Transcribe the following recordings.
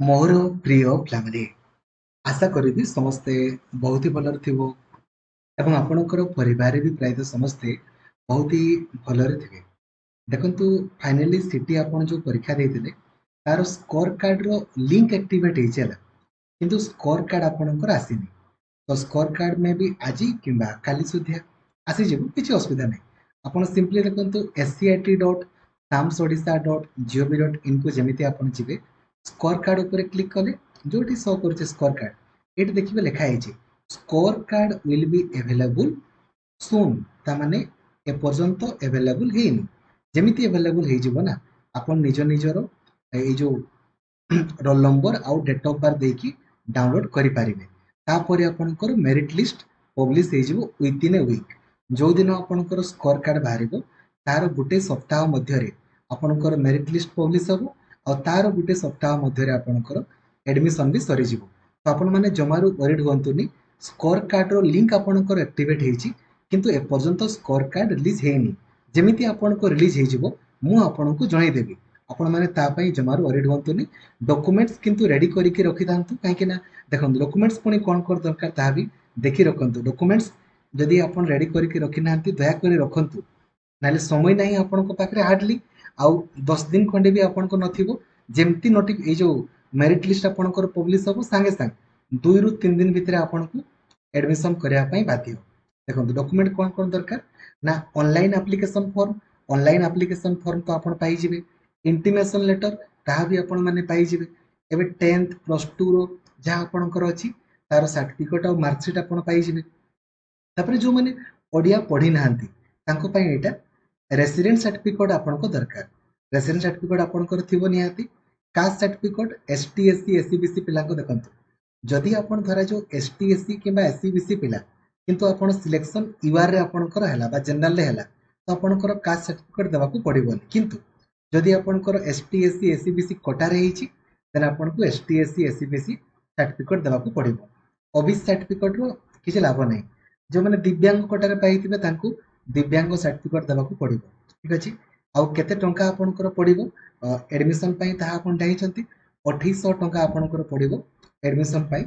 मोर प्रिय फैमिली आशा करी समस्ते बहुत ही भलर थिबो एवं आपणकर परिवार भी प्रायतः समस्ते बहुत ही भलरे थे। देखंतु फाइनली सिटी आपण जो परीक्षा देइतिले तार स्कोर कार्ड रो लिंक एक्टिवेट हे चला किंतु स्कोर कार्ड आपणकर आसीनी। तो स्कोर कार्ड में भी आज किंबा काली सुधिया आसी जेबो किछि असुविधा नै। आपण सिंपली देखंतु scit.samsodisha.gov.in को जेमिति आपण जिवे स्कोर कार्ड ऊपर क्लिक कले जोटी शो करछे स्कोर कार्ड एटी देखिबे लेखा है score card will be available सून ता माने ए पर्यंत अवेलेबल हेनी जेमिति अवेलेबल हे जिवो ना आपण निज निजरो ए जो रोल नंबर आउ डेट ऑफ बर्थ देकी डाउनलोड करि पारिबे। तापर आपनकर मेरिट लिस्ट पब्लिश हे जिवो विथ इन ए वीक। जो दिन आपनकर स्कोर कार्ड बाहरिबो तार गुटे सप्ताह मध्यरे आपनकर मेरिट लिस्ट पब्लिश हबो और तार गुटे सप्ताह मध्यरे आपनकर एडमिशन भी सरी जिवो। तो आपण माने जमारू वरीड होंतुनी स्कोर कार्ड रो लिंक आपनकर एक्टिवेट हेछि किंतु ए पर्यंत स्कोर कार्ड रिलीज हेनी। जेमिति आपनको रिलीज हे जिवो मु आपनको जणाई देबी। आपण माने ता पई जमारू वरीड होंतुनी डॉक्यूमेंट्स किंतु रेडी करी के रखि दांतु काहेकि ना देखन डॉक्यूमेंट्स पुनी कोन कर दरकार ता भी देखि रखंतु। डॉक्यूमेंट्स जदि आपण रेडी करी के रखि नांती दया करी रखंतु नाले समय नाही आपनको पाखरे हार्डली आउ 10 दिन खंडे भी आपनको नथिबो जेमती नोटिक ए जो मेरिट लिस्ट आपनकर पब्लिश हबो संगे संग 2 रु 3 दिन भितर आपनको एडमिशन करिया पई बाध्य। देखो डॉक्यूमेंट कोन कोन दरकार ना ऑनलाइन एप्लीकेशन फॉर्म तो आपण पाई जिवे। इंटीमेशन लेटर ताहा भी आपण माने पाई जिवे। एबे 10th प्लस 2 रो जहा आपनकर अछि तार सर्टिफिकेट और मार्कशीट आपण पाई जिवे। तापर जो माने ओडिया पढी नाहंती तांको पई एटा रेसिडेंट सर्टिफिकेट आपनको दरकार। रेसिडेंट सर्टिफिकेट आपनकर थिबो निहाती। Caste certificate ST SC SEBC पिला को देखंतु जदि आपण धरा जो एसटी एससी किबा एससीबीसी पिला किंतु आपण सिलेक्शन यूआर रे आपनकर हैला बा जनरल रे हैला तो आपनकर कास्ट सर्टिफिकेट देबा को पड़िबोनी। किंतु जदि आपनकर एसटी एससी एससीबीसी कोटा रे हिची देन आपनको एसटी एससी एससीबीसी सर्टिफिकेट देबा को पड़िबो। ओबीसी सर्टिफिकेट रो किछि लाभ नै। जो माने दिव्यांग कोटा रे पाइतिबे तांको दिव्यांग सर्टिफिकेट देबा को पड़िबो। ठीक अछि। आउ केते टंका आपनकर पड़िबो एडमिशन पई ताहा आपण जानिछंती 2800 टंका आपनकर पड़िबो एडमिशन पई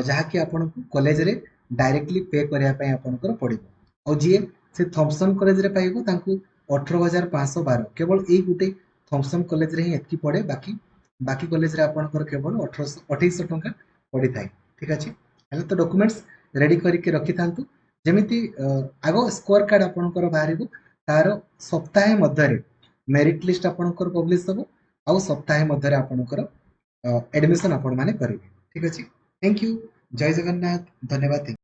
जहा कि आपनको कॉलेज रे डायरेक्टली पे करिया पई आपनकर पड़िबो। और जे से थॉमसन कॉलेज रे पाइबो तांको 18512 केवल एई गुटे थॉमसन कॉलेज रे ही एतकी पड़े बाकी बाकी कॉलेज रे आपनकर केवल 2800 टंका पड़ी थाए। ठीक अछि। हले तो डॉक्यूमेंट्स रेडी करी के रखि थांतु जेमिति आगो स्कोर कार्ड आपनकर बाहरिबो तार सप्ताह मध्यरे मेरिट लिस्ट आपनकर पब्लिश हबो आउ सप्ताह मध्यरे आपनकर एडमिशन आपण माने करिवे। ठीक अछि। Thank you. जय जगन्नाथ। धन्यवाद।